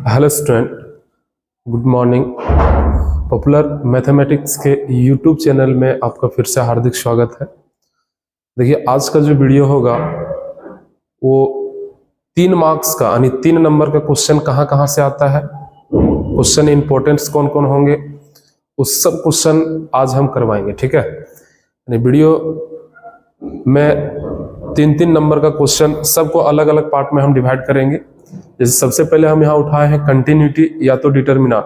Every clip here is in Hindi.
Hello student, good morning. Popular mathematics के यूट्यूब चैनल में आपका फिर से हार्दिक स्वागत है। देखिए, आज का जो वीडियो होगा वो 3 मार्क्स का यानी 3 नंबर का क्वेश्चन कहाँ से आता है, क्वेश्चन इंपॉर्टेंट्स कौन कौन होंगे, उस सब क्वेश्चन आज हम करवाएंगे। ठीक है, यानी वीडियो में 3 नंबर का क्वेश्चन सबको अलग अलग पार्ट में हम डिवाइड करेंगे। जैसे सबसे पहले हम यहाँ उठाए हैं कंटिन्यूटी या तो डिटर्मिनेंट।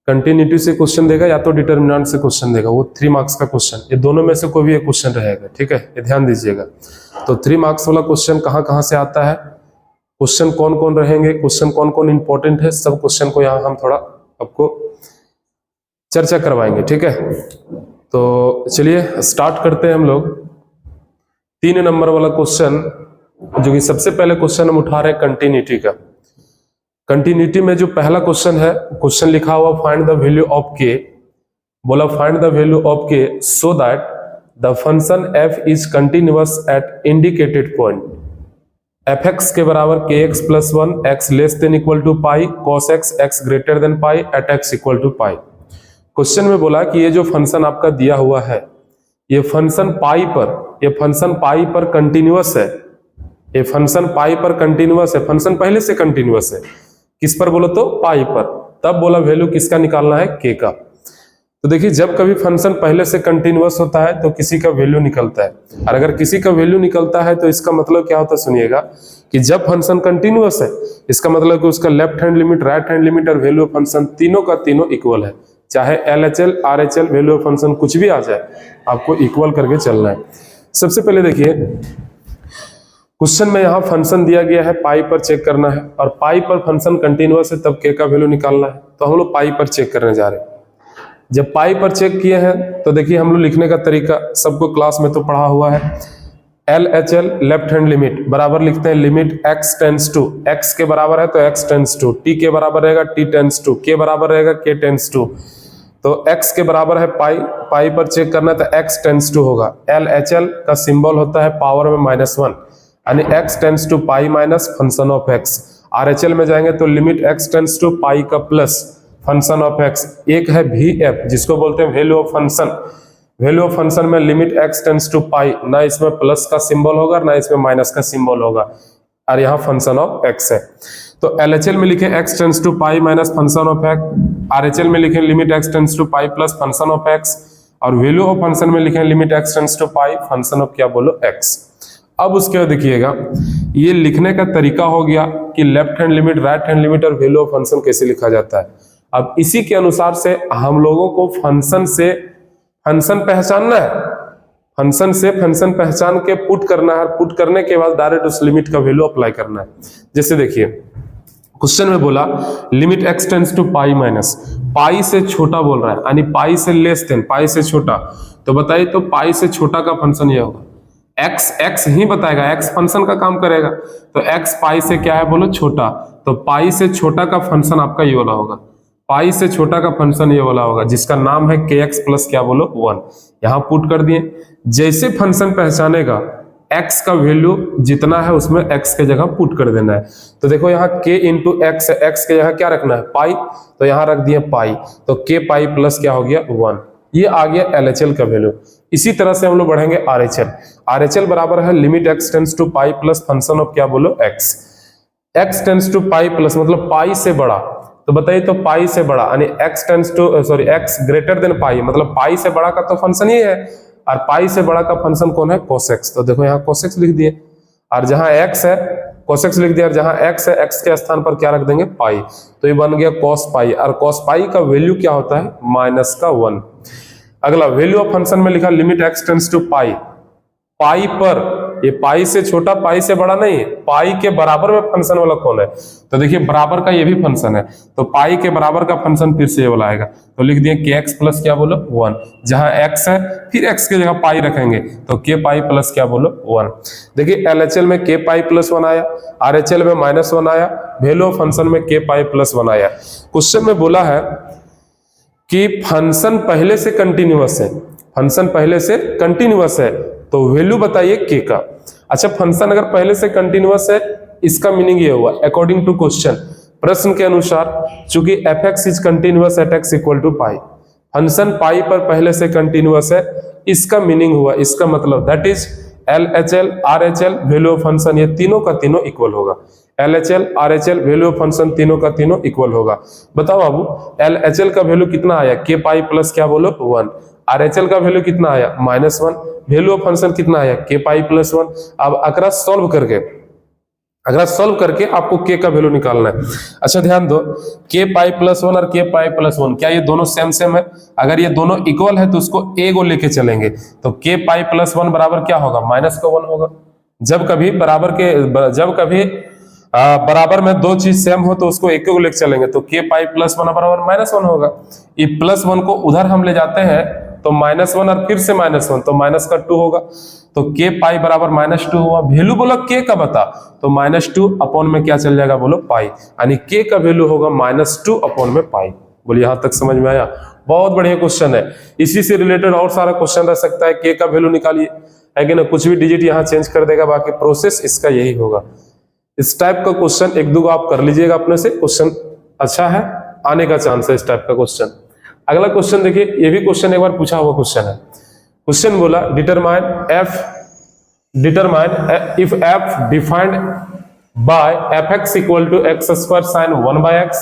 कंटिन्यूटी से क्वेश्चन देगा या तो डिटर्मिनेंट से क्वेश्चन देगा, वो 3 मार्क्स का क्वेश्चन, ये दोनों में से कोई भी एक क्वेश्चन रहेगा। ठीक है, ये ध्यान दीजिएगा। तो 3 मार्क्स वाला क्वेश्चन कहाँ से आता है, क्वेश्चन कौन कौन रहेंगे, क्वेश्चन कौन कौन इंपॉर्टेंट है, सब क्वेश्चन को यहाँ हम थोड़ा आपको चर्चा करवाएंगे। ठीक है, तो चलिए स्टार्ट करते हैं हम लोग। 3 नंबर वाला क्वेश्चन, जो कि सबसे पहले क्वेश्चन हम उठा रहे हैं कंटिन्यूटी का। कंटिन्यूटी में जो पहला क्वेश्चन है, क्वेश्चन लिखा हुआ फाइंड द वैल्यू ऑफ के। बोला find the value of k so that the function f is continuous at indicated point. F x के बराबर k x plus 1 x less than equal to pi cos x x greater than pi at x equal to pi. Question में बोला कि ये जो फंक्शन आपका दिया हुआ है, ये फंक्शन पाई पर कंटिन्यूअस है। ये फंक्शन पाई पर कंटिन्यूअस है, फंक्शन पहले से कंटिन्यूअस है। किस पर बोलो तो पाई पर। तब बोला वैल्यू किसका निकालना है, के का। तो देखिए, जब कभी फंक्शन पहले से कंटिन्यूअस होता है तो किसी का वैल्यू निकलता है, और अगर किसी का वैल्यू निकलता है तो इसका मतलब क्या होता है, सुनिएगा कि जब फंक्शन कंटिन्यूअस है, इसका मतलब कि उसका left hand limit, right hand limit और वैल्यू ऑफ फंक्शन तीनों का तीनों इक्वल है। चाहे LHL RHL value of function कुछ भी आ जाए, आपको इक्वल करके चलना है। सबसे पहले देखिए, क्वेश्चन में यहाँ फंक्शन दिया गया है, पाई पर चेक करना है, और पाई पर फंक्शन कंटिन्यूअस है तब के का वैल्यू निकालना है। तो हम लोग पाई पर चेक करने जा रहे हैं। जब पाई पर चेक किए हैं तो देखिए, हम लोग लिखने का तरीका सबको क्लास में तो पढ़ा हुआ है। LHL लेफ्ट हैंड लिमिट बराबर लिखते हैं limit x tends to, x के बराबर है तो x टेंस टू, t के बराबर रहेगा t टेंस टू, के बराबर रहेगा k टेंस टू। तो x के बराबर है पाई, पाई पर चेक करना है तो x टेंस टू होगा। LHL का सिंबल होता है पावर में -1, यानी x tends to pi minus function of x। RHL में जाएंगे तो limit x tends to pi का प्लस फंक्शन ऑफ x। एक है VF जिसको बोलते हैं value of function. Value of function में लिमिट x टेंस टू पाई, ना इसमें प्लस का सिंबल होगा ना इसमें माइनस का सिंबल होगा, और यहाँ फंक्शन ऑफ x है। तो LHL में लिखे x tends to pi minus function of x, RHL में लिखे limit x tends to pi plus function of x, और वैल्यू ऑफ फंक्शन में लिखे limit x tends to pi function of क्या बोलो x। अब उसके बाद देखिएगा, ये लिखने का तरीका हो गया कि left hand limit, right hand limit और वैल्यू ऑफ फंक्शन कैसे लिखा जाता है। अब इसी के अनुसार से हम लोगों को फंक्शन से फंक्शन पहचानना है, फंक्शन से फंक्शन पहचान के पुट करना है, पुट करने के बाद डायरेक्ट उस लिमिट का वैल्यू अप्लाई करना है। जैसे देखिए, क्वेश्चन में बोला limit x tends to pi minus, pi से छोटा बोल रहा है, यानी पाई से लेस देन, पाई से छोटा। तो बताइए, तो पाई से छोटा का फंक्शन ये होगा, x ही बताएगा, x फंक्शन का काम करेगा। तो x पाई से क्या है बोलो, छोटा। तो पाई से छोटा का फंक्शन आपका ये वाला होगा, पाई से छोटा का फंक्शन ये वाला होगा, जिसका नाम है kx प्लस क्या बोलो 1। यहां पुट कर दिए। जैसे फंक्शन पहचानेगा, x का वैल्यू जितना है उसमें x के जगह पुट कर देना है। तो देखो, यहाँ k इंटू x है, x के जगह क्या रखना है, पाई, तो यहाँ रख दिए पाई, तो k पाई प्लस क्या हो गया 1। ये आ गया LHL का वैल्यू। इसी तरह से हम लोग बढ़ेंगे RHL। RHL बराबर है limit x tends to pi plus function of क्या बोलो x। x tends to pi plus मतलब पाई से बड़ा, तो बताइए, तो पाई से बड़ा यानी x tends to x greater than pi, मतलब पाई से बड़ा का तो फंक्शन ही है, और पाई से बड़ा का फंक्शन कौन है, cos x। तो देखो, यहाँ cos x लिख दिए, और जहां x है cos x लिख दिया, और जहां x है x के स्थान पर क्या रख देंगे, पाई। तो ये बन गया cos पाई, और cos पाई का वैल्यू क्या होता है, माइनस का 1। अगला वैल्यू ऑफ फंक्शन में लिखा लिमिट x टेंस टू पाई, पाई पर, ये पाई से छोटा पाई से बड़ा नहीं है, पाई के बराबर में फंक्शन वाला कौन है, तो देखिए बराबर का ये भी फंक्शन है, तो पाई के बराबर का फंक्शन फिर से ये वाला आएगा। तो लिख दिए kx प्लस क्या बोलो 1, जहां x है फिर x के जगह पाई रखेंगे, तो k पाई प्लस क्या बोलो 1। देखिए, LHL में k पाई प्लस 1 आया, RHL में -1 आया, वैल्यू ऑफ फंक्शन में k पाई प्लस 1 आया। क्वेश्चन में बोला है कि फंक्शन पहले से कंटिन्यूअस है, फंक्शन पहले से कंटिन्यूअस है, तो वैल्यू बताइए के का। अच्छा, फंक्शन अगर पहले से कंटिन्यूअस है, इसका मीनिंग ये हुआ अकॉर्डिंग टू क्वेश्चन, प्रश्न के अनुसार चूंकि fx is continuous at x equal to pi, function pi पर पहले से कंटिन्यूअस है, इसका मीनिंग हुआ, इसका मतलब that is LHL RHL value of function ये तीनों का तीनों इक्वल होगा। LHL RHL value of function तीनों का तीनों इक्वल होगा। बताओ बाबू, LHL का वैल्यू कितना आया, k पाई प्लस क्या बोलो 1, RHL का वैल्यू कितना आया -1, वैल्यू ऑफ फंक्शन कितना आया k पाई प्लस 1। अब अगर सॉल्व करके आपको k का वैल्यू निकालना है। अच्छा ध्यान दो, k पाई प्लस 1 और k पाई प्लस 1 क्या ये दोनों सेम है? अगर ये दोनों इक्वल है तो उसको a को लेके चलेंगे, तो k पाई प्लस 1 बराबर क्या होगा, -1 होगा। जब कभी बराबर में दो चीज सेम हो तो उसको एक को लेके चलेंगे, तो k पाई प्लस 1 बराबर -1 होगा। ये प्लस 1 को उधर हम ले जाते हैं तो -1 और फिर से -1 तो माइनस का 2 होगा, तो k पाई बराबर -2 हुआ। वैल्यू बोलो k का बता, तो -2 अपॉन में क्या चल जाएगा बोलो पाई, यानी k का वैल्यू होगा -2 अपॉन में पाई। बोलिए यहां तक समझ में आया? बहुत बढ़िया क्वेश्चन है। इसी से रिलेटेड और सारा क्वेश्चन रह सकता है, k का वैल्यू निकालिए, है कि ना, कुछ भी डिजिट यहाँ चेंज कर देगा, बाकी प्रोसेस इसका यही होगा। इस टाइप का क्वेश्चन एक दो आप कर लीजिएगा अपने से, क्वेश्चन अच्छा है, आने का चांस है इस टाइप का क्वेश्चन। अगला क्वेश्चन देखिए, ये भी क्वेश्चन एक बार पूछा हुआ क्वेश्चन है। क्वेश्चन बोला determine if f defined by fx equal to x square sine 1/x,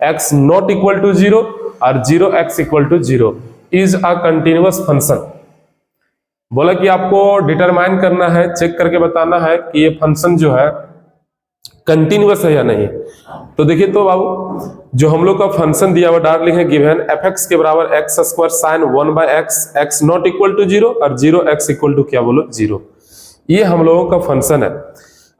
x not equal to 0 और 0x equal to 0 is a continuous function. बोला कि आपको डिटरमाइन करना है, चेक करके बताना है कि ये फंक्शन जो है कंटिन्यूअस है या नहीं। तो देखिए तो बाबू, जो हम लोग का फंक्शन दिया हुआ डाल लिखे गिवन fx के बराबर x square sine 1/x, x not equal to 0 और 0x इक्वल टू क्या बोलो 0, ये हम लोगों का फंक्शन है।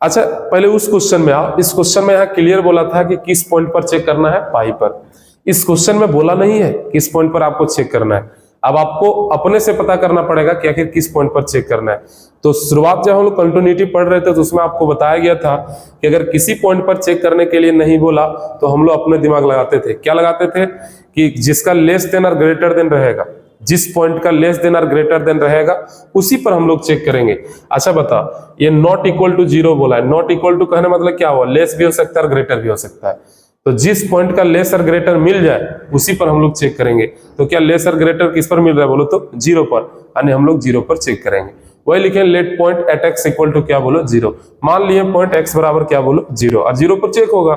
अच्छा पहले उस क्वेश्चन में आओ। इस क्वेश्चन में यहाँ क्लियर बोला था कि किस पॉइंट पर चेक करना है, पाई पर। इस क्वेश्चन में बोला नहीं है किस पॉइंट पर आपको चेक करना है। अब आपको अपने से पता करना पड़ेगा कि आखिर किस पॉइंट पर चेक करना है। तो शुरुआत जब हम लोग कंटिन्यूटी पढ़ रहे थे तो उसमें आपको बताया गया था कि अगर किसी पॉइंट पर चेक करने के लिए नहीं बोला तो हम लोग अपने दिमाग लगाते थे। क्या लगाते थे कि जिसका लेस देन और ग्रेटर देन रहेगा, जिस पॉइंट का लेस देन और ग्रेटर देन रहेगा उसी पर हम लोग चेक करेंगे। अच्छा बता, ये नॉट इक्वल टू 0 बोला है, नॉट इक्वल टू कहने मतलब क्या हुआ, लेस भी हो सकता है और ग्रेटर भी हो सकता है। तो जिस पॉइंट का लेस और ग्रेटर मिल जाए उसी पर हम लोग चेक करेंगे। तो क्या लेस और ग्रेटर किस पर मिल रहा है बोलो तो 0 पर, यानी हम लोग 0 पर चेक करेंगे। वही लिखे let point at x equal to क्या बोलो 0। मान लिए पॉइंट x बराबर क्या बोलो 0 और 0 पर चेक होगा।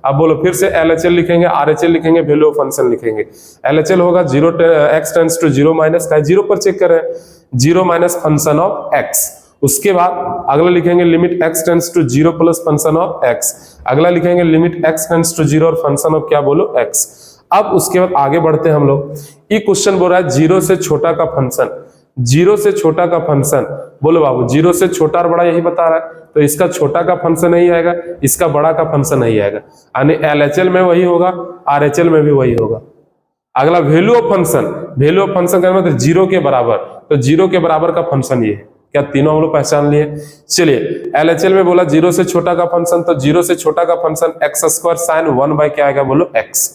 अब बोलो फिर से LHL लिखेंगे, RHL लिखेंगे, वैल्यू ऑफ फंक्शन लिखेंगे। LHL होगा 0 x टेंड्स टू 0 माइनस का 0 पर चेक करें, 0 माइनस फंक्शन ऑफ x। उसके बाद अगला लिखेंगे limit x tends to 0 plus function of x। अगला लिखेंगे लिमिट x टेंड्स टू 0 और फंक्शन ऑफ क्या बोलो x। अब उसके बाद आगे बढ़ते हैं हम लोग। ये क्वेश्चन बोल रहा है 0 से छोटा का फंक्शन, 0 से छोटा का फंक्शन। बोलो बाबू 0 से छोटा और बड़ा यही बता रहा है, तो इसका छोटा का फंक्शन नहीं आएगा, इसका बड़ा का फंक्शन नहीं आएगा, यानी LHL में वही होगा, RHL में भी वही होगा। अगला value of function, value of function का मतलब 0 के बराबर, तो 0 के बराबर का फंक्शन ये है। क्या तीनों हम लोग पहचान लिए? चलिए LHL में बोला 0 से छोटा का फंक्शन, तो 0 से छोटा का function x square sine 1 by क्या आएगा बोलो x।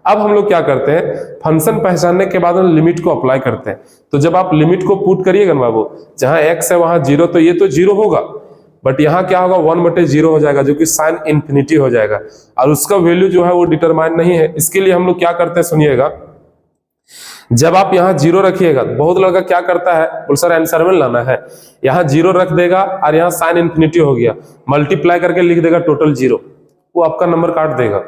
अब हम लोग क्या करते हैं, फंक्शन पहचानने के बाद हम लिमिट को अप्लाई करते हैं। तो जब आप लिमिट को पुट करिएगा ना बाबू, जहां x है वहां 0, तो ये तो 0 होगा, बट यहाँ क्या होगा 1/0 हो जाएगा, जो कि साइन इन्फिनिटी हो जाएगा, और उसका वैल्यू जो है वो डिटरमाइन नहीं है। इसके लिए हम लोग क्या करते हैं सुनिएगा, जब आप यहाँ 0 रखिएगा, बहुत लड़का क्या करता है बोल सर आंसर में लाना है, यहाँ 0 रख देगा और यहाँ साइन इन्फिनिटी हो गया, मल्टीप्लाई करके लिख देगा टोटल 0, वो आपका नंबर काट देगा।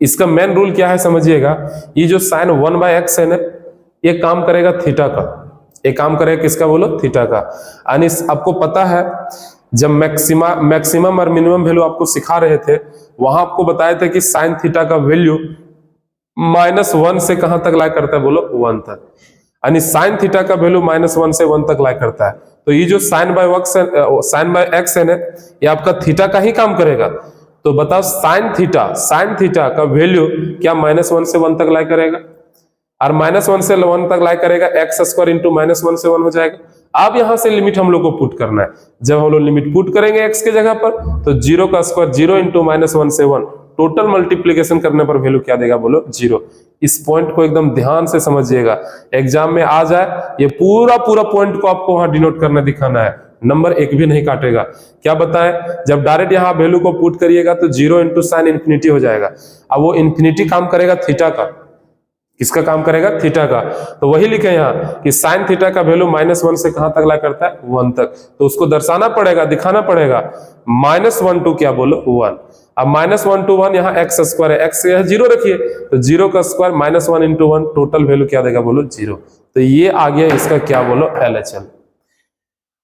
इसका मेन रूल क्या है समझिएगा, ये जो साइन 1/x है ना, ये काम करेगा थीटा का, ये काम करेगा किसका बोलो थीटा का। यानी आपको पता है जब मैक्सिमम और मिनिमम वैल्यू आपको सिखा रहे थे, वहां आपको बताए थे कि साइन थीटा का वैल्यू -1 से कहां तक लाई करता है बोलो 1 तक, यानी साइन थीटा का वैल्यू -1 से 1 तक लाई करता है। तो ये जो साइन बाय x है ना, ये आपका थीटा का ही काम करेगा। तो बताओ साइन थीटा का वैल्यू क्या -1 से 1 तक लाई करेगा, और -1 से 1 तक लाई करेगा x स्क्वायर इंटू -1 से 1 हो जाएगा। अब यहां से लिमिट हम लोग को पुट करना है। जब हम लोग लिमिट पुट करेंगे x के जगह पर, तो 0 का स्क्वायर 0 इंटू -1 से 1, टोटल मल्टीप्लीकेशन करने पर वैल्यू क्या देगा बोलो 0। इस पॉइंट को एकदम ध्यान से समझिएगा, एग्जाम में आ जाए ये पूरा पॉइंट को आपको वहां डिनोट करना दिखाना है, नंबर एक भी नहीं काटेगा। क्या बताएं, जब डायरेक्ट यहाँ वैल्यू को पुट करिएगा तो 0 इंटू साइन इन्फिनिटी हो जाएगा। अब वो इन्फिनिटी काम करेगा थीटा का, किसका काम करेगा, थीटा का। तो वही लिखे यहाँ कि साइन थीटा का वैल्यू -1 से कहां तक ला करता है, 1 तक। तो उसको दर्शाना पड़ेगा, दिखाना पड़ेगा -1 to क्या बोलो 1। अब -1 to 1 यहाँ x स्क्वायर है, x यह 0 रखिए तो 0 का स्क्वायर -1 इंटू 1 टोटल वैल्यू क्या देगा बोलो 0। तो ये आ गया इसका क्या बोलो LHL।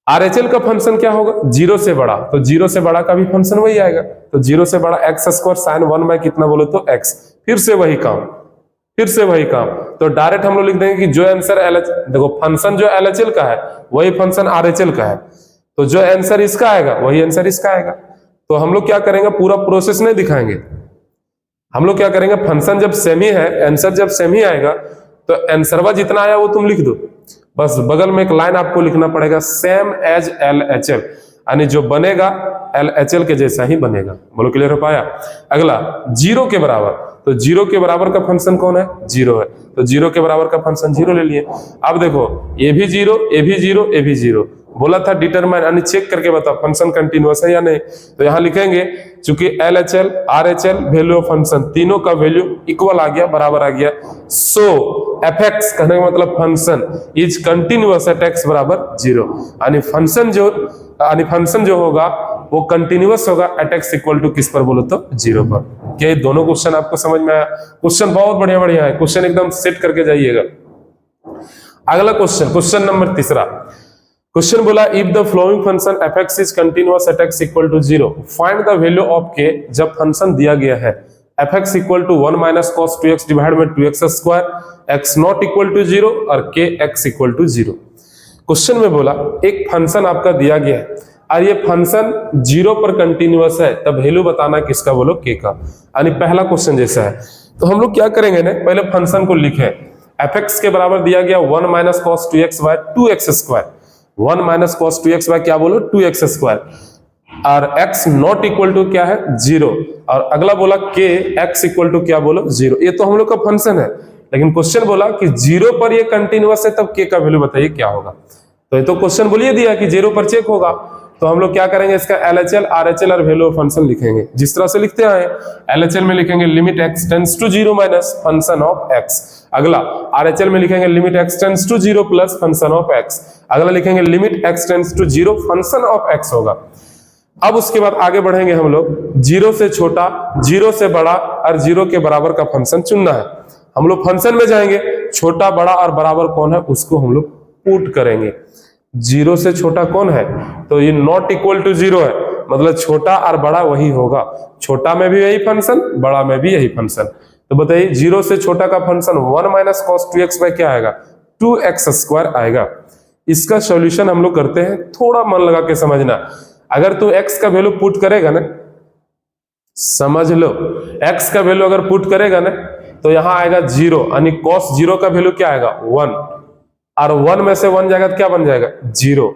RHL का फंक्शन क्या होगा, 0 से बड़ा, तो 0 से बड़ा का भी फंक्शन वही आएगा। तो 0 से बड़ा x स्क्वायर साइन 1 बाय कितना बोलो तो x। फिर से वही काम, तो डायरेक्ट हम लोग लिख देंगे कि जो आंसर देखो फंक्शन जो LHL का है वही फंक्शन RHL का है, तो जो आंसर इसका आएगा वही आंसर इसका आएगा। तो हम लोग क्या करेंगे, पूरा प्रोसेस नहीं दिखाएंगे, हम लोग क्या करेंगे, फंक्शन जब सेम ही है, आंसर जब सेम ही आएगा तो आंसरवा जितना आया वो तुम लिख दो, बस बगल में एक लाइन आपको लिखना पड़ेगा सेम एज LHL, यानी जो बनेगा LHL के जैसा ही बनेगा। बोलो क्लियर हो पाया। अगला 0 के बराबर, तो 0 के बराबर का फंक्शन कौन है, 0 है, तो 0 के बराबर का फंक्शन 0 ले लिए। अब देखो ये भी 0, ये भी 0, ये भी 0, बोला था डिटरमाइन यानी चेक करके बताओ फंक्शन कंटिन्यूअस है या नहीं। तो यहां लिखेंगे चूंकि LHL RHL value of function तीनों का वैल्यू इक्वल आ गया, बराबर आ गया। सो fx कहने का मतलब function is continuous at x बराबर 0, यानी फंक्शन जो होगा वो कंटिन्यूअस होगा एट x इक्वल टू किस पर बोलो तो 0 पर। क्या ये दोनों क्वेश्चन आपको समझ में आया? क्वेश्चन बहुत बढ़िया है, क्वेश्चन एकदम सेट करके जाइएगा। अगला क्वेश्चन नंबर 3 क्वेश्चन बोला if the following function fx is continuous at x equal to 0 find the value of k। जब फंक्शन दिया गया है fx equal to 1 minus cos 2x divide by 2x square, x not equal to 0 और k x equal to 0। Question में बोला एक फंक्शन आपका दिया गया है और ये फंक्शन 0 पर कंटिन्यूअस है, तब वैल्यू बताना किसका बोलो k का, यानी पहला क्वेश्चन जैसा है। तो हम लोग क्या करेंगे ना, पहले फंक्शन को लिखें, fx के बराबर दिया गया 1 minus cos 2x by 2x square, 1 minus cos 2x by क्या बोलो 2x स्क्वायर, और x नॉट इक्वल टू क्या है 0, और अगला बोला k x इक्वल टू क्या बोलो 0। ये तो हम लोग का फंक्शन है, लेकिन क्वेश्चन बोला कि 0 पर ये कंटिन्यूअस है तब k का वैल्यू बताइए क्या होगा। तो ये तो क्वेश्चन बोलिए दिया कि 0 पर चेक होगा, तो हम लोग क्या करेंगे इसका LHL RHL और वैल्यू ऑफ फंक्शन लिखेंगे जिस तरह से लिखते हैं। LHL में लिखेंगे limit x tends to 0 minus function of x। अगला RHL में लिखेंगे limit x tends to 0 plus function of x। अगला लिखेंगे limit x tends to 0 function of x होगा। अब उसके बाद आगे बढ़ेंगे हम लोग, 0 से छोटा, 0 से बड़ा और 0 के बराबर का फंक्शन चुनना है। हम लोग फंक्शन में जाएंगे, छोटा बड़ा और बराबर कौन है उसको हम लोग पुट करेंगे। 0 से छोटा कौन है, तो ये नॉट इक्वल टू 0 है, मतलब छोटा और बड़ा वही होगा, छोटा में भी यही फंक्शन, बड़ा में भी यही फंक्शन। तो बताइए 0 से छोटा का function 1 minus cos 2x by क्या आएगा 2x स्क्वायर आएगा। इसका सॉल्यूशन हम लोग करते हैं, थोड़ा मन लगा के समझना। अगर तू x का वैल्यू पुट करेगा ना, समझ लो x का वैल्यू अगर पुट करेगा ना तो यहां आएगा 0, यानी cos 0 का वैल्यू क्या आएगा 1, और 1 में से 1 जाएगा तो क्या बन जाएगा 0।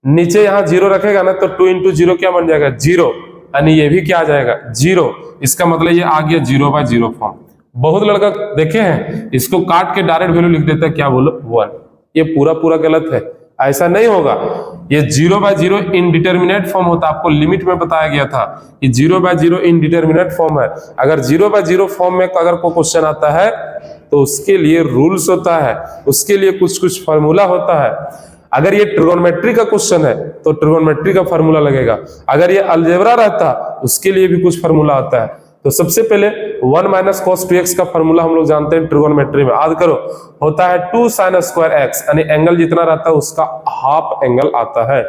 नीचे यहां 0 रखेगा ना तो 2 इंटू 0 क्या बन जाएगा 0, यानी ये भी क्या आ जाएगा 0। इसका मतलब ये आ गया 0 बाय 0 फॉर्म। बहुत लड़का देखे हैं इसको काट के डायरेक्ट वैल्यू लिख देता है क्या बोलो 1। ये पूरा गलत है, ऐसा नहीं होगा। ये 0 बाय 0 इनडिटरमिनेट फॉर्म होता है, आपको लिमिट में बताया गया था कि 0 बाय 0 इनडिटरमिनेट फॉर्म है। अगर 0 बाय 0 फॉर्म में अगर कोई क्वेश्चन आता है तो उसके लिए रूल्स होता है, उसके लिए कुछ फार्मूला होता है। अगर ये ट्रिगोनोमेट्री का क्वेश्चन है तो ट्रिगोनोमेट्री का फार्मूला लगेगा, अगर ये अलजेब्रा रहता उसके लिए भी कुछ फार्मूला आता है। तो सबसे पहले 1 माइनस कॉस 2x का फार्मूला हम लोग जानते हैं ट्रिगोनोमेट्री में, याद करो, होता है 2 साइन स्क्वायर x, यानी एंगल जितना रहता है उसका हाफ एंगल आता है।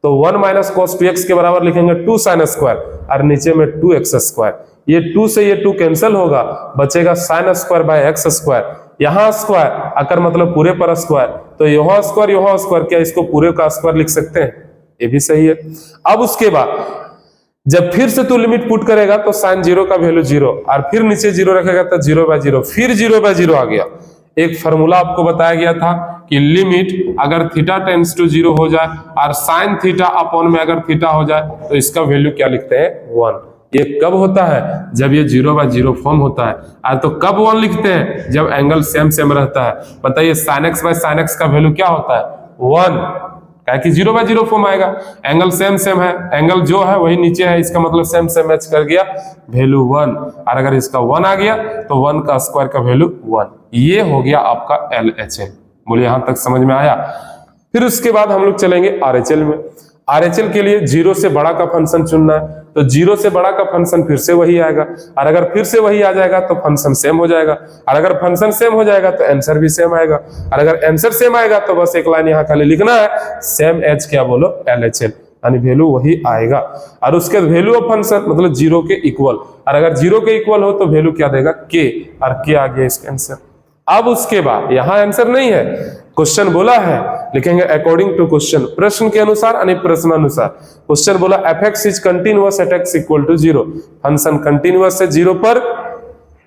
तो 1 माइनस कॉस 2x के बराबर लिखेंगे 2 साइन स्क्वायर और नीचे में 2x स्क्वायर। ये 2 से ये 2 कैंसिल होगा, बचेगा sine square by x square. यहाँ स्क्वायर आकर मतलब पूरे पर स्क्वायर, तो यहाँ स्क्वायर, क्या इसको पूरे का स्क्वायर लिख सकते हैं? ये भी सही है। अब उसके बाद जब फिर से तू लिमिट पुट करेगा तो साइन 0 का वैल्यू 0 और फिर नीचे 0 रखेगा तो 0 बाय 0, फिर 0 बाय 0 आ गया। एक फार्मूला आपको बताया गया था कि लिमिट अगर थीटा टेंड्स टू 0 हो जाए और साइन थीटा अपॉन में अगर थीटा हो जाए तो इसका वैल्यू क्या लिखते हैं 1। ये कब होता है? जब ये 0 बाय 0 फॉर्म होता है। तो कब 1 लिखते हैं? जब एंगल सेम रहता है। बताइए sine x by sine x का वैल्यू क्या होता है 1, क्या कि 0/0 फॉर्म आएगा, एंगल सेम सेम है, एंगल जो है वही नीचे है, इसका मतलब सेम सेम मैच कर गया, वैल्यू 1। और अगर इसका 1 आ गया तो 1 का स्क्वायर का वैल्यू 1। ये हो गया आपका LHL। बोलिए यहां तक समझ में आया। फिर उसके बाद हम लोग चलेंगे RHL में। RHL के लिए 0 से बड़ा का फंक्शन चुनना है, तो 0 से बड़ा का फंक्शन फिर से वही आएगा, और अगर फिर से वही आ जाएगा तो फंक्शन सेम हो जाएगा, और अगर फंक्शन सेम हो जाएगा तो आंसर भी सेम आएगा, और अगर आंसर सेम आएगा तो बस एक लाइन यहाँ खाली लिखना है, सेम एज क्या बोलो LHL, यानी वैल्यू वही आएगा। और उसके वैल्यू ऑफ फंक्शन मतलब 0 के इक्वल, और अगर 0 के इक्वल हो तो वैल्यू क्या देगा K, और K आ गया इसका आंसर। अब उसके बाद यहां आंसर नहीं है, क्वेश्चन बोला है, लिखेंगे अकॉर्डिंग टू क्वेश्चन, प्रश्न के अनुसार यानी प्रश्नानुसार। क्वेश्चन बोला fx is continuous at x equal to 0, function continuous है 0 पर,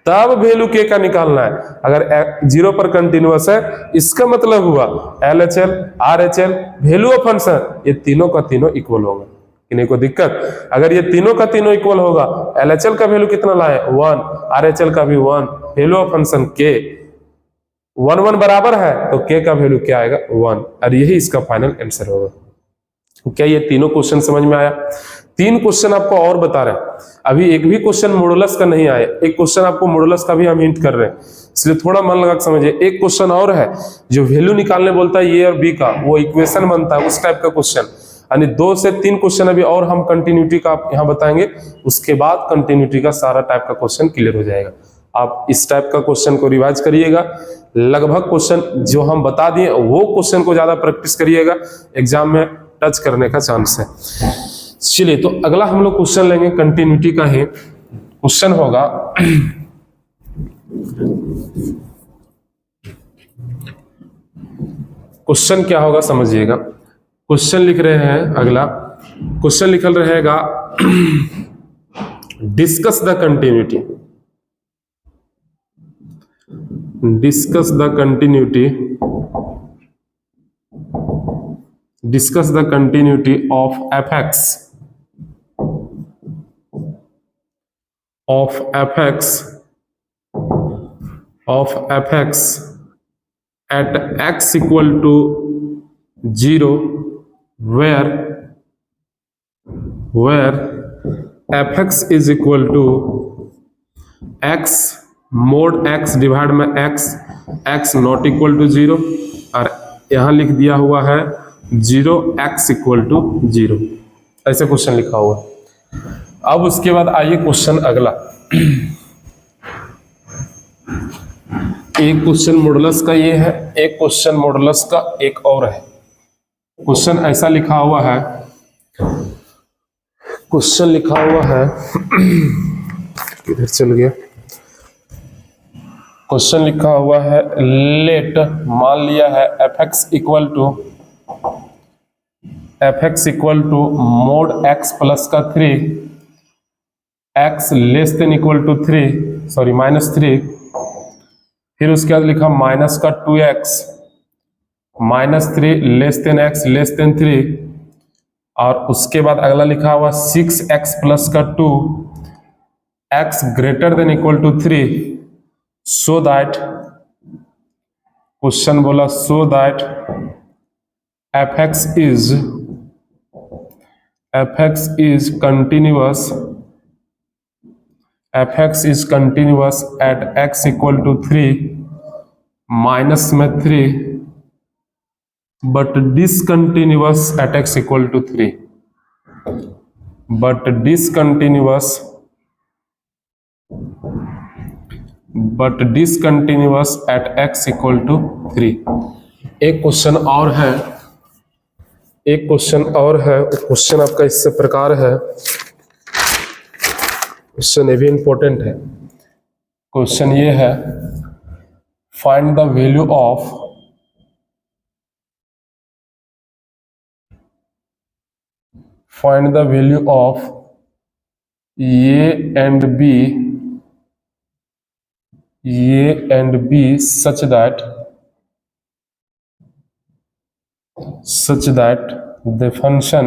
तब वैल्यू k का निकालना है। अगर 0 पर कंटिन्यूअस है, इसका मतलब हुआ LHL RHL value of function ये तीनों का तीनों इक्वल होगा, किन्हीं को दिक्कत। अगर ये तीनों का तीनों इक्वल होगा, LHL का वैल्यू कितना लाए 1, RHL का भी 1, वैल्यू ऑफ फंक्शन k 1 1 बराबर है तो k का वैल्यू क्या आएगा 1, और यही इसका फाइनल आंसर होगा। क्या ये तीनों क्वेश्चन समझ में आया? 3 क्वेश्चन आपको और बता रहे हैं, अभी एक भी क्वेश्चन मॉडुलस का नहीं आया, एक क्वेश्चन आपको मॉडुलस का भी हम हिंट कर रहे हैं, इसलिए थोड़ा मन लगा समझिए। एक क्वेश्चन और है जो वैल्यू निकालने बोलता है ए और बी का, वो इक्वेशन बनता है उस टाइप का क्वेश्चन, यानी 2 से 3 क्वेश्चन अभी और हम कंटिन्यूटी का यहाँ बताएंगे, उसके बाद कंटिन्यूटी का सारा टाइप का क्वेश्चन क्लियर हो जाएगा। आप इस टाइप का क्वेश्चन को रिवाइज करिएगा, लगभग क्वेश्चन जो हम बता दिए वो क्वेश्चन को ज्यादा प्रैक्टिस करिएगा, एग्जाम में टच करने का चांस है। चलिए तो अगला हम लोग क्वेश्चन लेंगे कंटिन्यूटी का ही। क्वेश्चन होगा क्वेश्चन क्या होगा समझिएगा। क्वेश्चन लिख रहे हैं, अगला क्वेश्चन लिखल रहेगा discuss the continuity, discuss the continuity of fx at x equal to 0 where fx is equal to x mod x divide में x नॉट इक्वल टू 0, और यहां लिख दिया हुआ है 0 x इक्वल टू 0, ऐसे क्वेश्चन लिखा हुआ। अब उसके बाद आइए क्वेश्चन अगला। एक क्वेश्चन मॉडुलस का ये है, एक क्वेश्चन मॉडुलस का एक और है। क्वेश्चन ऐसा लिखा हुआ है, क्वेश्चन लिखा हुआ है किधर चल गया, क्वेश्चन लिखा हुआ है लेट, मान लिया है fx equal to mod x plus का 3, x less than equal to 3, sorry -3, फिर उसके बाद लिखा माइनस का 2x, -3 less than x less than 3, और उसके बाद अगला लिखा हुआ 6x प्लस का 2, x greater than equal to 3, so that question बोला so that fx is continuous at x equal to 3 minus में 3 but discontinuous at x equal to 3, but discontinuous at x equal to 3। एक क्वेश्चन और है, क्वेश्चन आपका इससे प्रकार है, क्वेश्चन ये भी इंपॉर्टेंट है। क्वेश्चन ये है find the value of A and B such that the function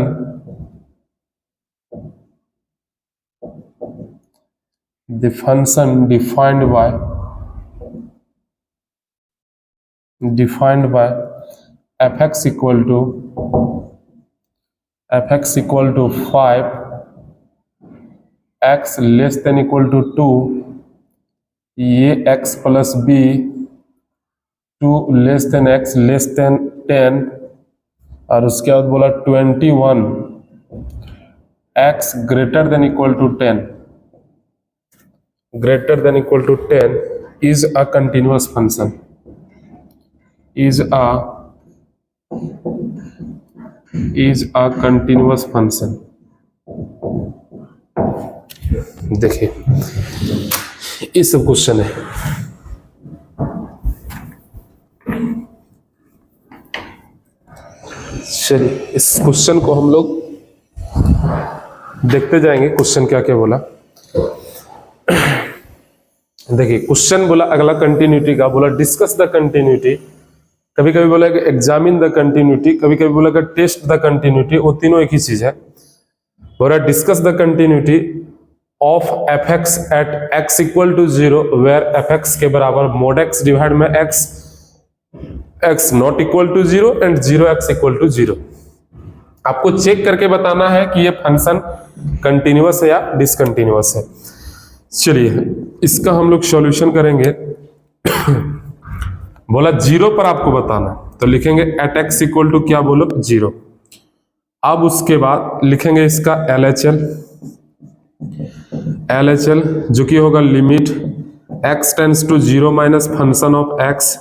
defined by fx equal to f x equal to 5, x less than equal to 2, ये x plus b, 2 less than x less than 10, और उसके बाद बोला 21 x greater than equal to 10, greater than equal to 10 is a continuous function, is a continuous function। देखिए ये सब क्वेश्चन है। चलिए इस क्वेश्चन को हम लोग देखते जाएंगे, क्वेश्चन क्या क्या बोला। देखिए क्वेश्चन बोला अगला कंटिन्यूटी का, बोला डिस्कस द कंटिन्यूटी, कभी कभी बोला कि एग्जामिन द कंटिन्यूटी, कभी कभी बोला कि टेस्ट द कंटिन्यूटी, वो तीनों एक ही चीज है। बोला discuss the continuity of f x at x equal to 0 where f x के बराबर मोड एक्स डिवाइड में x, x not equal to 0 and 0x equal to 0। आपको चेक करके बताना है कि ये फंक्शन कंटिन्यूअस है या डिसकंटिन्यूअस है। चलिए इसका हम लोग सॉल्यूशन करेंगे। बोला 0 पर आपको बताना, तो लिखेंगे एट एक्स इक्वल टू क्या बोलो 0। अब उसके बाद लिखेंगे इसका LHL जो कि होगा limit x tends to 0 minus function of x।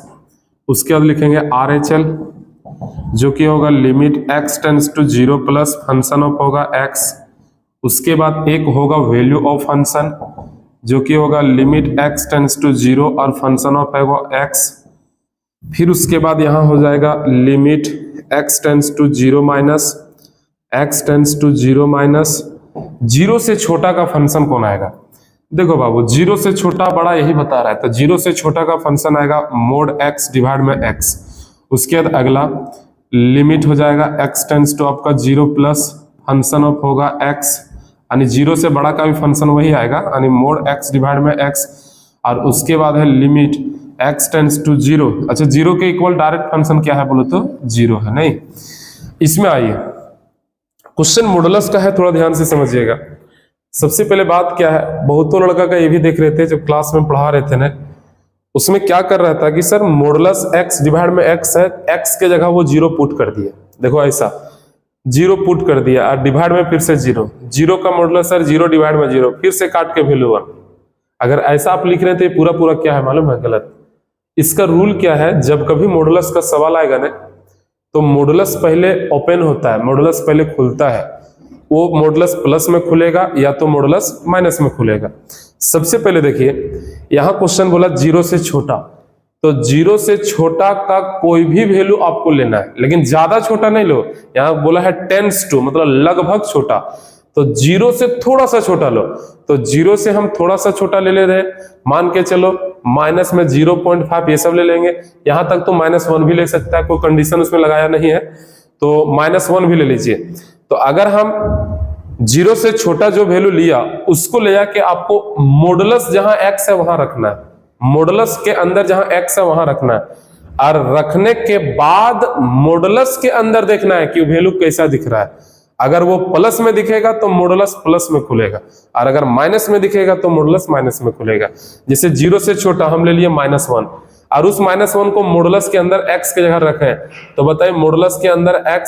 उसके बाद लिखेंगे RHL जो कि होगा limit x tends to 0 plus function of होगा x। उसके बाद एक होगा वैल्यू ऑफ फंक्शन जो कि होगा लिमिट x टेंस टू 0 और फंक्शन ऑफ है वो x। फिर उसके बाद यहां हो जाएगा limit x tends to 0 minus, x tends to 0 minus 0 से छोटा का फंक्शन कौन आएगा। देखो बाबू 0 से छोटा बड़ा यही बता रहा है, तो 0 से छोटा का फंक्शन आएगा मोड x डिवाइड में x। उसके बाद अगला लिमिट हो जाएगा x टेंस टू आपका 0 प्लस फंक्शन ऑफ होगा x, यानी 0 से बड़ा का भी फंक्शन वही आएगा, यानी मोड x डिवाइड में x। और उसके बाद है लिमिट x टेंस टू 0। अच्छा 0 के इक्वल डायरेक्ट फंक्शन क्या है बोलो तो 0 है। नहीं, इसमें आइए क्वेश्चन मॉडुलस का है, थोड़ा ध्यान से समझिएगा। सबसे पहले बात क्या है, बहुतों लड़का का ये भी देख रहे थे जब क्लास में पढ़ा रहे थे ना, उसमें क्या कर रहा था कि सर मॉडुलस x डिवाइड में x है, x के जगह वो 0 पुट कर दिया। देखो ऐसा 0 पुट कर दिया और डिवाइड में फिर से 0, 0 का मॉडुलस सर 0 डिवाइड में 0, फिर से काट के वैल्यू 1। अगर ऐसा आप लिख रहे थे पूरा पूरा क्या है मालूम है, गलत। इसका रूल क्या है, जब कभी मॉडुलस का सवाल आएगा ना तो मॉडुलस पहले ओपन होता है, मॉडुलस पहले खुलता है। वो मॉडुलस प्लस में खुलेगा या तो मॉडुलस माइनस में खुलेगा। सबसे पहले देखिए यहां क्वेश्चन बोला 0 से छोटा, तो 0 से छोटा का कोई भी वैल्यू आपको लेना है, लेकिन ज्यादा छोटा नहीं लो। यहां बोला है टेंस टू मतलब लगभग छोटा, तो 0 से थोड़ा सा छोटा लो। तो 0 से हम थोड़ा सा छोटा ले रहे हैं, मान के चलो माइनस में 0.5 ये सब ले लेंगे। यहां तक तो -1 भी ले सकता है, कोई कंडीशन उसमें लगाया नहीं है, तो -1 भी ले लीजिए। तो अगर हम 0 से छोटा जो वैल्यू लिया उसको ले जाके आपको मॉडुलस जहां x है वहां रखना है, मॉडुलस के अंदर जहां x है वहां रखना है, और रखने के बाद मॉडुलस के अंदर देखना है कि वैल्यू कैसा दिख रहा है। अगर वो प्लस में दिखेगा तो मॉडुलस प्लस में खुलेगा, और अगर माइनस में दिखेगा तो मॉडुलस माइनस में खुलेगा। जैसे 0 से छोटा हम ले लिए -1, और उस -1 को मॉडुलस के अंदर x के जगह रखें, तो बताइए मॉडुलस के अंदर x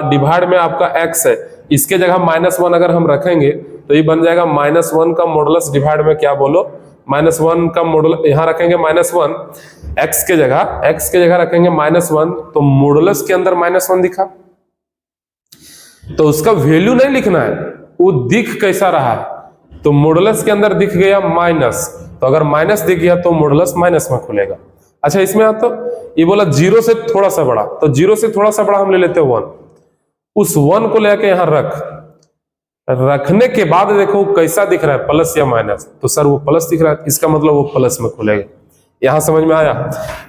डिवाइड में आपका x है, इसके जगह -1 अगर हम रखेंगे तो ये बन जाएगा -1 का मॉडुलस डिवाइड में क्या बोलो, -1 का मॉडुलस यहां रखेंगे -1, x के जगह रखेंगे -1, तो मॉडुलस के अंदर -1 दिखा, तो उसका वैल्यू नहीं लिखना है, वो दिख कैसा रहा है। तो मॉडुलस के अंदर दिख गया माइनस, तो अगर माइनस दिख गया तो मॉडुलस माइनस में खुलेगा। अच्छा इसमें आप तो ये बोला 0 से थोड़ा सा बड़ा, तो 0 से थोड़ा सा बड़ा हम ले लेते हैं 1, उस 1 को लेके यहां रखने के बाद देखो कैसा दिख रहा है, प्लस या माइनस, तो सर वो प्लस दिख रहा है, इसका मतलब वो प्लस में खुलेगा। यहां समझ में आया।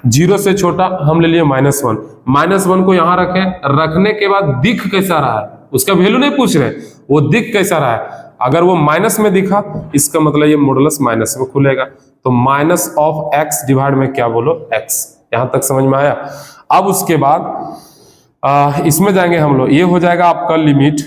0 से छोटा हम ले लिए -1 को यहां रखने के बाद दिख कैसा रहा है, उसका वैल्यू नहीं पूछ रहे, वो दिख कैसा रहा है। अगर वो माइनस में दिखा इसका मतलब ये मॉडुलस माइनस में खुलेगा, तो माइनस ऑफ x डिवाइड में क्या बोलो x। यहां तक समझ में आया। अब उसके बाद इसमें जाएंगे हम लोग, ये हो जाएगा आपका लिमिट,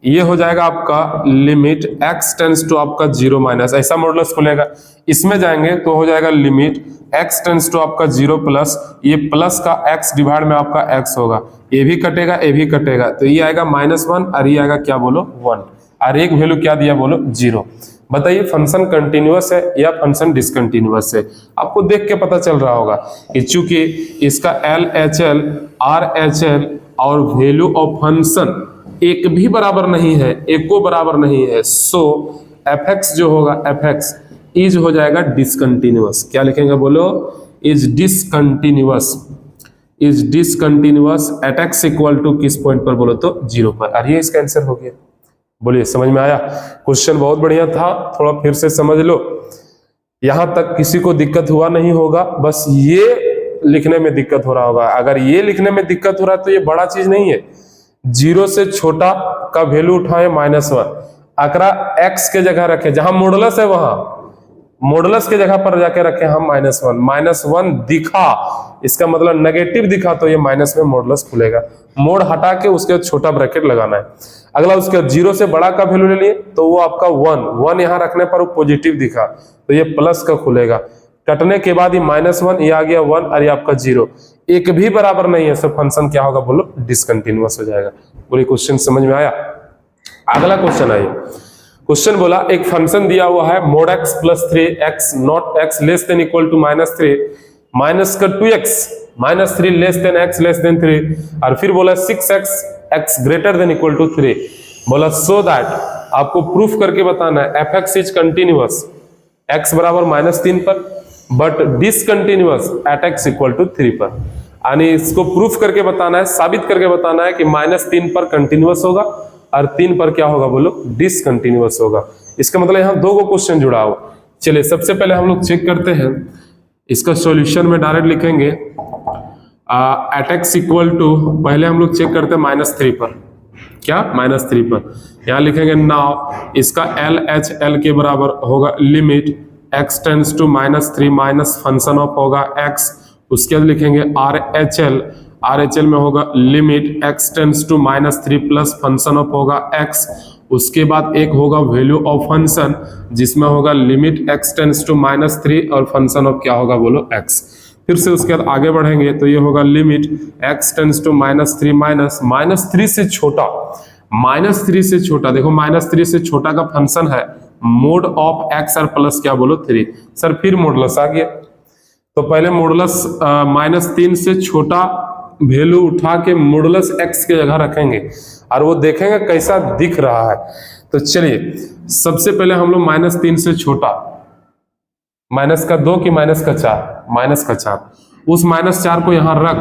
ये हो जाएगा आपका लिमिट x टेंस टू आपका 0 माइनस, ऐसा मॉडुलस खुलेगा। इसमें जाएंगे तो हो जाएगा लिमिट x टेंस टू आपका 0 प्लस, ये प्लस का x डिवाइड में आपका x होगा, ये भी कटेगा ये भी कटेगा, तो ये आएगा -1 और ये आएगा क्या बोलो 1, और एक वैल्यू क्या दिया बोलो 0। बताइए फंक्शन कंटिन्यूअस है या फंक्शन डिसकंटिन्यूअस है? आपको देख के पता चल रहा होगा कि चूंकि इसका LHL RHL और वैल्यू ऑफ फंक्शन एक भी बराबर नहीं है, एक को बराबर नहीं है, सो fx जो होगा fx इज हो जाएगा डिसकंटिन्यूअस। क्या लिखेंगे बोलो? Is discontinuous, is discontinuous at x equal to किस पॉइंट पर बोलो तो 0 पर। और ये इसका आंसर हो गया। बोलिए समझ में आया? क्वेश्चन बहुत बढ़िया था, थोड़ा फिर से समझ लो, यहां तक किसी को दिक्कत हुआ नहीं होगा, बस ये लिखने में दिक्कत हो रहा होगा। अगर ये लिखने में दिक्कत हो रहा है तो ये बड़ा चीज नहीं है। 0 से छोटा का वैल्यू उठाए -1, अकरा x के जगह रखे, जहां मॉडुलस है वहां मॉडुलस के जगह पर जाके रखे हम -1 दिखा, इसका मतलब नेगेटिव दिखा तो ये माइनस में मॉडुलस खुलेगा। मोड हटा के उसके बाद छोटा ब्रैकेट लगाना है। अगला उसके 0 से बड़ा का वैल्यू ले लिए तो वो आपका 1 यहां रखने पर वो पॉजिटिव दिखा तो ये प्लस का खुलेगा। कटने के बाद ये -1, ये आ गया 1 और ये आपका 0, एक भी बराबर नहीं है, सब फंक्शन क्या होगा बोलो? डिसकंटिन्यूअस हो जाएगा। बोलिए क्वेश्चन समझ में आया? अगला क्वेश्चन आइए। क्वेश्चन बोला एक फंक्शन दिया हुआ है mod x plus 3x not x less than equal to -3 minus का 2x -3 less than x less than 3, और फिर बोला 6x x greater than equal to 3। बोला सो दैट आपको प्रूफ करके बताना है fx इज कंटिन्यूअस x बराबर -3 पर but discontinuous at x equal to 3 पर। यानी इसको प्रूफ करके बताना है, साबित करके बताना है कि -3 पर कंटिन्यूअस होगा और 3 पर क्या होगा बोलो? डिसकंटिन्यूअस होगा। इसका मतलब यहाँ दो क्वेश्चन जुड़ा हुआ। चलिए सबसे पहले हम लोग चेक करते हैं, इसका सॉल्यूशन में डायरेक्ट लिखेंगे एट x इक्वल टू, पहले हम लोग चेक करते हैं -3 पर, क्या -3 पर यहाँ लिखेंगे नाउ इसका LHL के बराबर होगा limit x tends to -3 minus function of होगा x, उसके बाद लिखेंगे RHL में होगा limit x tends to -3 plus function of होगा x, उसके बाद एक होगा वैल्यू ऑफ फंक्शन जिसमें होगा लिमिट x टेंस टू -3 और फंक्शन ऑफ क्या होगा बोलो x। फिर से उसके बाद आगे बढ़ेंगे तो ये होगा limit x tends to -3 minus -3 से छोटा, -3 से छोटा, देखो -3 से छोटा का फंक्शन है मोड ऑफ x और प्लस क्या बोलो 3। सर फिर मॉडुलस आ गया, तो पहले मॉडुलस -3 से छोटा वैल्यू उठा के मॉडुलस x के जगह रखेंगे और वो देखेंगे कैसा दिख रहा है। तो चलिए सबसे पहले हम लोग -3 से छोटा, -2 की -4, उस -4 को यहां रख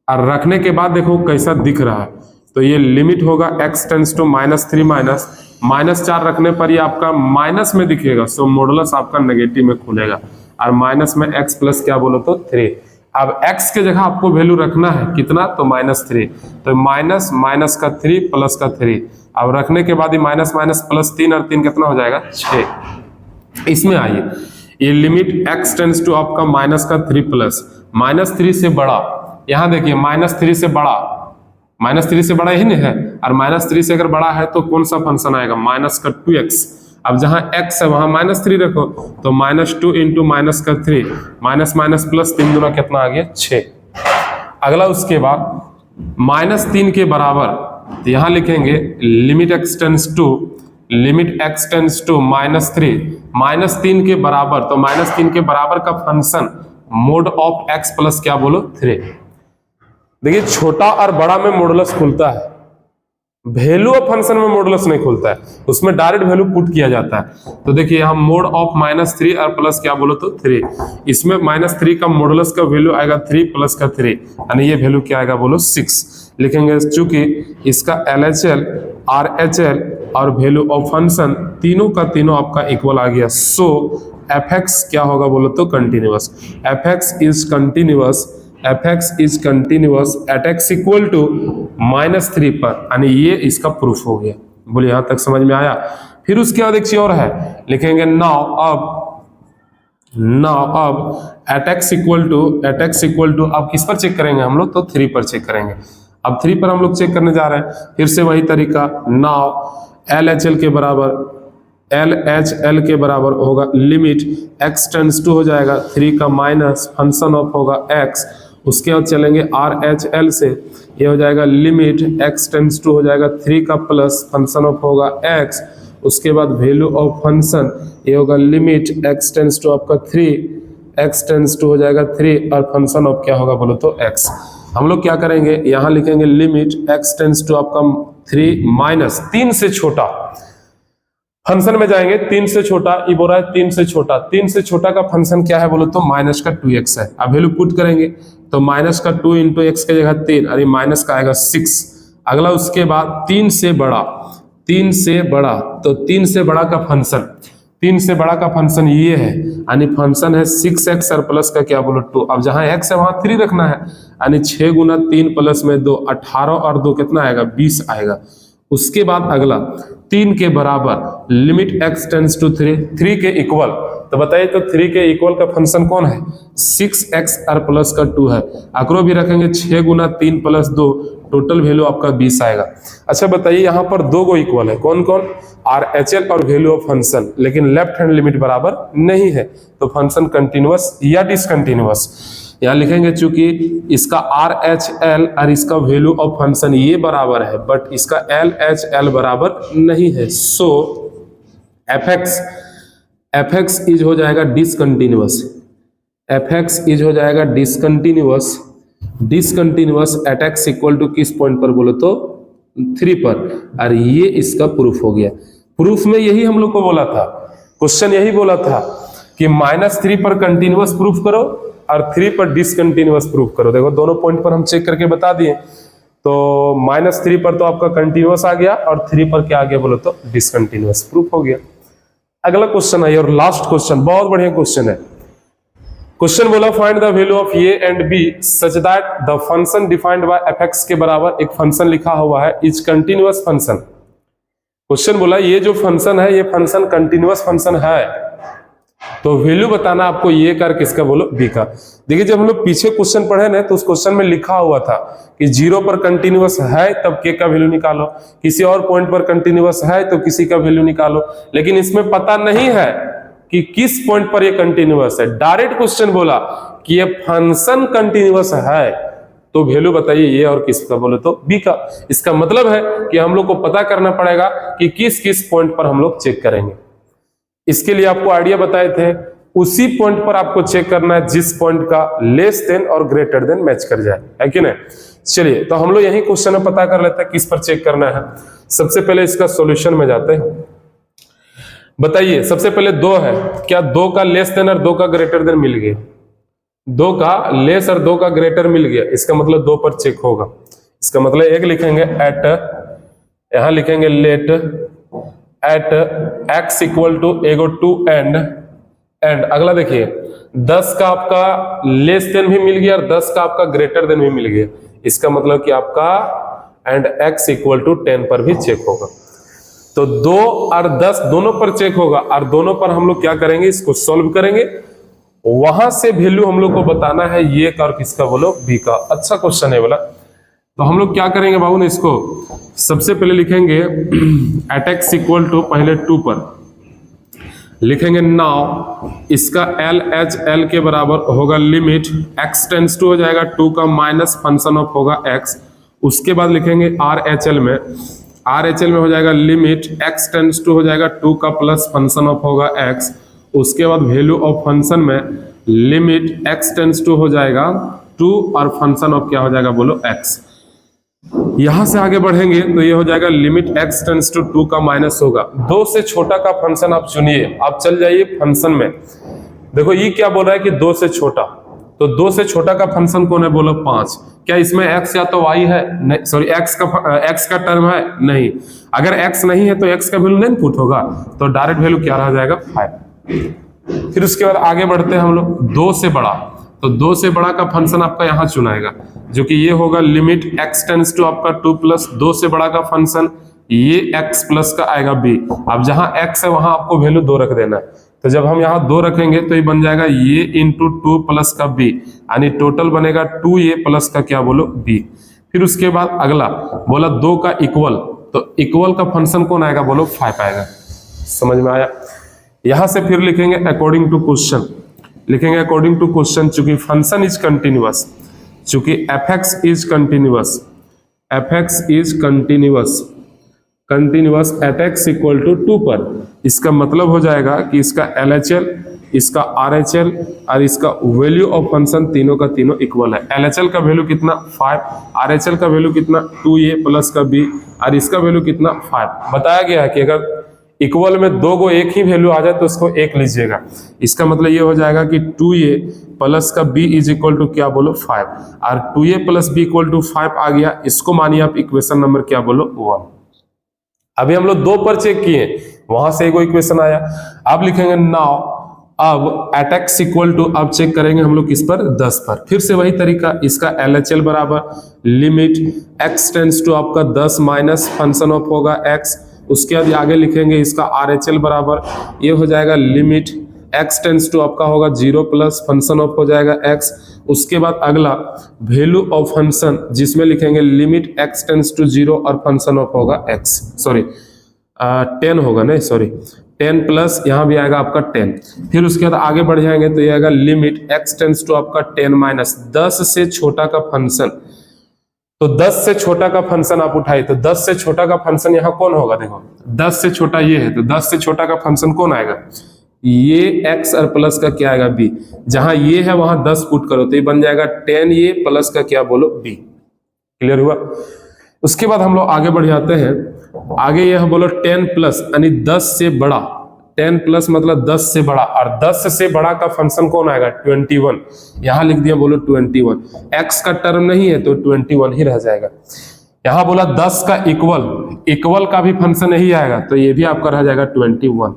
और रखने के बाद देखो कैसा दिख रहा है। तो ये लिमिट होगा x टेंस टू -3 -4 रखने पर ये आपका माइनस में दिखेगा, सो मॉडुलस आपका नेगेटिव में खुलेगा और माइनस में x प्लस क्या बोलो तो 3। अब x के जगह आपको वैल्यू रखना है कितना तो -3, तो माइनस का 3 प्लस का 3, अब रखने के बाद ये माइनस प्लस 3 और 3 कितना हो जाएगा 6। इसमें आइए ये लिमिट x टेंस टू आपका -3 प्लस -3 से बड़ा, यहां देखिए -3 से बड़ा, -3 से बड़ा ही नहीं है और -3 से अगर बड़ा है तो कौन सा फंक्शन आएगा -2x। अब जहां x है वहां -3 रखो तो -2 इंटू -3 माइनस प्लस 3 दूना कितना आ गया 6। अगला उसके बाद -3 के बराबर तो यहां लिखेंगे लिमिट x टेंस टू -3 के बराबर, तो -3 के बराबर का function mode of x plus क्या बोलो 3। देखिए छोटा और बड़ा में मॉडुलस खुलता है, वैल्यू ऑफ फंक्शन में मॉडुलस नहीं खुलता है, उसमें डायरेक्ट वैल्यू पुट किया जाता है। तो देखिए यहाँ मोड ऑफ -3 और प्लस क्या बोलो तो 3, इसमें -3 का मॉडुलस का वैल्यू आएगा 3 प्लस का 3, यानी ये वैल्यू क्या आएगा बोलो 6 लिखेंगे। चूंकि इसका LHL RHL और वैल्यू ऑफ फंक्शन तीनों का तीनों आपका इक्वल आ गया, सो fx क्या होगा बोलो तो continuous. fx is continuous at x equal to -3 पर, यानी ये इसका प्रूफ हो गया। बोलिए यहां तक समझ में आया? फिर उसके बाद एक चीज और है, लिखेंगे नाउ अब नाउ अब एट एक्स इक्वल टू अब किस पर चेक करेंगे हम लोग, तो 3 पर चेक करेंगे। अब 3 पर हम लोग चेक करने जा रहे हैं, फिर से वही तरीका। नाउ एल एच एल के बराबर होगा लिमिट x टेंड्स टू हो जाएगा 3 का माइनस फंक्शन ऑफ होगा x, उसके बाद चलेंगे आर एच एल से, ये हो जाएगा लिमिट x टेंड्स टू हो जाएगा 3 का प्लस फंक्शन ऑफ होगा x, उसके बाद वैल्यू ऑफ फंक्शन ये होगा लिमिट x टेंड्स टू आपका 3, x टेंड्स टू हो जाएगा 3 और फंक्शन ऑफ क्या होगा बोलो तो x। हम लोग क्या करेंगे, यहाँ लिखेंगे लिमिट x टेंड्स टू आपका 3 माइनस 3 से छोटा, फंक्शन में जाएंगे 3 से छोटा, ये बोल रहा है 3 से छोटा, 3 से छोटा का फंक्शन क्या है बोलो तो माइनस का 2x है। अब वैल्यू पुट करेंगे तो माइनस का 2 इंटू एक्स की जगह 3 और ये माइनस का आएगा 6। अगला उसके बाद 3 से बड़ा तो 3 से बड़ा का फंक्शन, 3 से बड़ा का फंक्शन ये है, यानी फंक्शन है 6x और प्लस का क्या बोलो 2। अब जहां x है वहां 3 रखना है, यानी 6 गुना 3 प्लस में 2 18 और 2 कितना आएगा 20 आएगा। उसके बाद अगला 3 के बराबर लिमिट x टेंड्स टू 3 के इक्वल, तो बताइए तो 3 के इक्वल का फंक्शन कौन है 6x और प्लस का 2 है, आकरो भी रखेंगे 6 गुना 3 प्लस 2, टोटल वैल्यू आपका 20 आएगा। अच्छा बताइए यहाँ पर 2 गो इक्वल है, कौन कौन आर एच एल और वैल्यू ऑफ फंक्शन, लेकिन लेफ्ट हैंड लिमिट बराबर नहीं है, तो फंक्शन कंटिन्यूअस या डिसकंटिन्यूअस। यहाँ लिखेंगे चूंकि इसका आर एच एल और इसका वैल्यू ऑफ फंक्शन ये बराबर है, बट इसका एल एच एल बराबर नहीं है, सो एफ एक्स इज हो जाएगा डिसकंटिन्यूअस, एफ एक्स इज हो जाएगा discontinuous at x equal to किस पॉइंट पर बोलो तो 3 पर, और ये इसका प्रूफ हो गया। प्रूफ में यही हम लोग को बोला था, क्वेश्चन यही बोला था कि -3 पर कंटिन्यूअस प्रूफ करो और 3 पर डिसकंटिन्यूअस प्रूफ करो। देखो दोनों पॉइंट पर हम चेक करके बता दिए, तो -3 पर तो आपका कंटिन्यूअस आ गया और 3 पर क्या आ गया बोलो तो डिसकंटिन्यूअस प्रूफ हो गया। अगला क्वेश्चन है और लास्ट क्वेश्चन, बहुत बढ़िया क्वेश्चन है। क्वेश्चन बोला find the value of a and b such that the function defined by f x के बराबर एक फंक्शन लिखा हुआ है इज कंटिन्यूअस फंक्शन। क्वेश्चन बोला ये जो फंक्शन है ये फंक्शन कंटिन्यूअस फंक्शन है, तो वैल्यू बताना आपको ये कर किसका बोलो बी का। देखिए जब हम लोग पीछे क्वेश्चन पढ़े ना तो उस क्वेश्चन में लिखा हुआ था कि 0 पर कंटिन्यूअस है तब के का वैल्यू निकालो, किसी और पॉइंट पर कंटिन्यूअस है तो किसी का वैल्यू निकालो, लेकिन इसमें पता नहीं है कि किस पॉइंट पर ये कंटिन्यूअस है। डायरेक्ट क्वेश्चन बोला कि ये फंक्शन कंटिन्यूअस है, तो वैल्यू बताइए ये और किसका बोले तो बी का। इसका मतलब है कि हम लोग को पता करना पड़ेगा कि किस किस पॉइंट पर हम लोग चेक करेंगे। इसके लिए आपको आइडिया बताए थे, उसी पॉइंट पर आपको चेक करना है जिस पॉइंट का लेस देन और ग्रेटर देन मैच कर जाए, है कि नहीं। चलिए तो हम लोग यही क्वेश्चन में पता कर लेते हैं किस पर चेक करना है। सबसे पहले इसका सॉल्यूशन में जाते हैं। बताइए सबसे पहले 2 है, क्या 2 का लेस देन और 2 का ग्रेटर देन मिल गया, 2 का लेस और 2 का ग्रेटर मिल गया, इसका मतलब 2 पर चेक होगा। इसका मतलब एक लिखेंगे एट, यहां लिखेंगे let at x equal to एगो टू एंड अगला देखिए 10 का आपका लेस देन भी मिल गया और 10 का आपका ग्रेटर देन भी मिल गया, इसका मतलब कि आपका एंड x इक्वल टू 10 पर भी चेक होगा। तो 2 और 10 दोनों पर चेक होगा और दोनों पर हम लोग क्या करेंगे इसको सॉल्व करेंगे, वहां से वैल्यू हम लोग को बताना है ये का और किसका बोलो बी का। अच्छा क्वेश्चन है बोला, तो हम लोग क्या करेंगे बाबू ने इसको सबसे पहले लिखेंगे एट एक्स इक्वल टू पहले 2 पर लिखेंगे, नाउ इसका एल एच एल के बराबर होगा लिमिट x टेंड्स टू हो जाएगा 2 का माइनस फंक्शन ऑफ होगा x, उसके बाद लिखेंगे आर एच एल में हो जाएगा लिमिट x टेंड्स टू हो जाएगा 2 का प्लस फंक्शन ऑफ होगा x, उसके बाद वैल्यू ऑफ फंक्शन में लिमिट x टेंड्स टू हो जाएगा 2 और फंक्शन ऑफ क्या हो जाएगा बोलो x। यहां से आगे बढ़ेंगे तो ये हो जाएगा लिमिट x टेंड्स टू 2 का माइनस होगा, 2 से छोटा का फंक्शन आप चुनिए, आप चल जाइए फंक्शन में। देखो ये क्या बोल रहा है कि 2 से छोटा, तो 2 से छोटा का फंक्शन कौन है बोलो 5। क्या इसमें x या तो y है, नहीं सॉरी x का टर्म है, नहीं। अगर x नहीं है तो x का वैल्यू नहीं पुट होगा, तो डायरेक्ट वैल्यू क्या रह जाएगा 5। फिर उसके बाद आगे बढ़ते हैं हम लोग 2 से बड़ा, तो 2 से बड़ा का फंक्शन आपका यहाँ चुनाएगा जो कि ये होगा लिमिट x टेंड्स टू आपका 2 प्लस 2 से बड़ा का फंक्शन ये x प्लस का आएगा b। अब जहां x है वहां आपको वैल्यू 2 रख देना है, तो जब हम यहाँ 2 रखेंगे तो ये बन जाएगा ये इंटू 2 प्लस का b, यानी टोटल बनेगा 2a प्लस का क्या बोलो b। फिर उसके बाद अगला बोला 2 का इक्वल, तो इक्वल का फंक्शन कौन आएगा बोलो 5 आएगा। समझ में आया। यहां से फिर लिखेंगे अकॉर्डिंग टू क्वेश्चन, लिखेंगे अकॉर्डिंग टू क्वेश्चन, चूंकि फंक्शन इज कंटिन्यूअस, चूंकि f is continuous, f is continuous, continuous at x equal to 2 पर, इसका मतलब हो जाएगा कि इसका LHL, इसका RHL और इसका वैल्यू ऑफ फंक्शन तीनों का तीनों इक्वल है। LHL का वैल्यू कितना 5, RHL का वैल्यू कितना 2a प्लस का b और इसका वैल्यू कितना 5। बताया गया है कि अगर इक्वल में 2 को एक ही वैल्यू आ जाए तो उसको 1 लीजिएगा। इसका मतलब ये हो जाएगा कि 2a प्लस का b इज इक्वल टू क्या बोलो 5, और 2a प्लस b इक्वल टू 5 आ गया, इसको मानिए आप इक्वेशन नंबर क्या बोलो 1। अभी हम लोग 2 पर चेक किए, वहां से एक इक्वेशन आया। अब लिखेंगे नाउ, अब एट एक्स इक्वल टू, अब चेक करेंगे हम लोग किस पर 10 पर। फिर से वही तरीका, इसका LHL बराबर लिमिट x टेंड्स टू आपका 10 माइनस फंक्शन ऑफ होगा x, उसके बाद आगे लिखेंगे इसका RHL बराबर, ये हो जाएगा लिमिट x टेंड्स टू आपका होगा 0 प्लस फंक्शन ऑफ हो जाएगा x। उसके बाद अगला वैल्यू ऑफ फंक्शन, जिसमें लिखेंगे लिमिट x टेंड्स टू 0 और फंक्शन ऑफ होगा x, सॉरी 10 होगा, नहीं सॉरी 10 प्लस यहाँ भी आएगा आपका 10। फिर उसके बाद आगे बढ़ जाएंगे तो ये आएगा लिमिट x टेंड्स टू आपका 10 माइनस 10 से छोटा का फंक्शन, तो 10 से छोटा का फंक्शन आप उठाइए, तो 10 से छोटा का फंक्शन यहाँ कौन होगा, देखो 10 से छोटा ये है, तो 10 से छोटा का फंक्शन कौन आएगा, ये x और प्लस का क्या आएगा b, जहां ये है वहां 10 पुट करो तो ये बन जाएगा 10a प्लस का क्या बोलो b। क्लियर हुआ। उसके बाद हम लोग आगे बढ़ जाते हैं, आगे यह बोलो 10 प्लस यानी 10 से बड़ा, 10 प्लस मतलब 10 से बड़ा, और 10 से बड़ा का फंक्शन कौन आएगा 21, यहां लिख दिया बोलो 21, x का टर्म नहीं है तो 21 ही रह जाएगा। यहां बोला 10 का इक्वल, इक्वल का भी फंक्शन नहीं आएगा तो ये भी आपका रह जाएगा 21।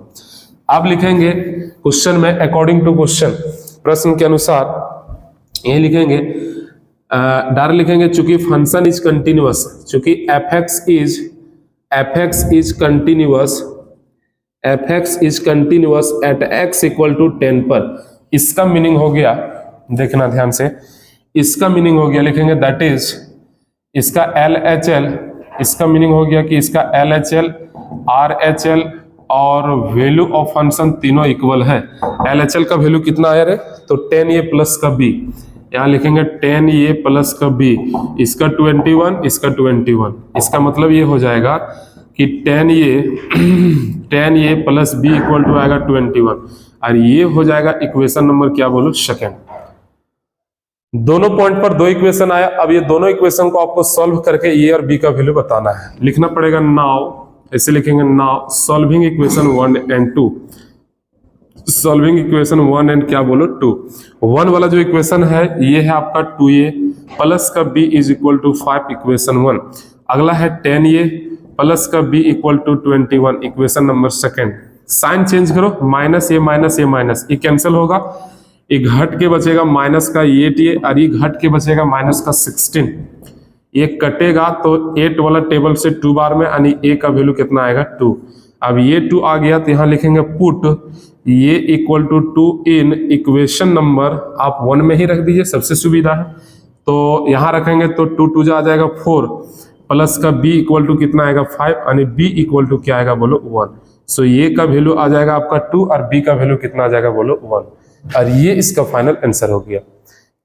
अब लिखेंगे क्वेश्चन में अकॉर्डिंग टू क्वेश्चन, प्रश्न के अनुसार ये लिखेंगे, डायरेक्ट लिखेंगे चूंकि फंक्शन इज कंटिन्यूअस, चूंकि fx is continuous, fx is continuous at x equal to 10 पर, इसका मीनिंग हो गया, देखना ध्यान से, इसका मीनिंग हो गया, लिखेंगे दैट इज इसका LHL, इसका मीनिंग हो गया कि इसका LHL RHL और वैल्यू ऑफ फंक्शन तीनों इक्वल है। LHL का वैल्यू कितना आया रे, तो 10a प्लस का b, यहाँ लिखेंगे 10a प्लस का b, इसका 21, इसका 21, इसका मतलब ये हो जाएगा कि 10a plus b equal to आएगा 21, और ये हो जाएगा इक्वेशन नंबर क्या बोलो सेकेंड। दोनों पॉइंट पर 2 इक्वेशन आया। अब ये दोनों इक्वेशन को आपको सॉल्व करके a और b का वैल्यू बताना है। लिखना पड़ेगा नाउ, ऐसे लिखेंगे now solving equation 1 and 2, solving equation 1 and क्या बोलो 2। 1 वाला जो इक्वेशन है ये है आपका 2a प्लस का b is equal to 5, equation 1। अगला है 10a प्लस का b equal to 21, equation number second. Sign change करो, minus a minus a minus, ये कैंसिल होगा, एक घट के बचेगा माइनस का 8a और ये घट के बचेगा माइनस का 16, ये कटेगा तो 8 वाला टेबल से 2 बार में, यानी a का वैल्यू कितना आएगा 2। अब ये 2 आ गया तो यहाँ लिखेंगे पुट ये equal to 2 in equation number, आप 1 में ही रख दीजिए, सबसे सुविधा है। तो यहाँ रखेंगे तो 2 2 आ जाएगा 4 प्लस का b इक्वल टू कितना आएगा 5, यानी b इक्वल टू क्या आएगा बोलो 1। सो ये का वैल्यू आ जाएगा आपका 2 और b का वैल्यू कितना आ जाएगा बोलो 1, और ये इसका फाइनल आंसर हो गया।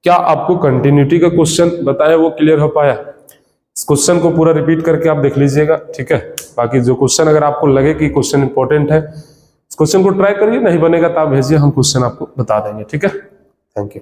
क्या आपको कंटिन्यूटी का क्वेश्चन बताया वो क्लियर हो पाया? इस क्वेश्चन को पूरा रिपीट करके आप देख लीजिएगा, ठीक है। बाकी जो क्वेश्चन अगर आपको लगे कि क्वेश्चन इंपॉर्टेंट है, इस क्वेश्चन को ट्राई करिए, नहीं बनेगा तो आप भेजिए, हम क्वेश्चन आपको बता देंगे, ठीक है। Thank you.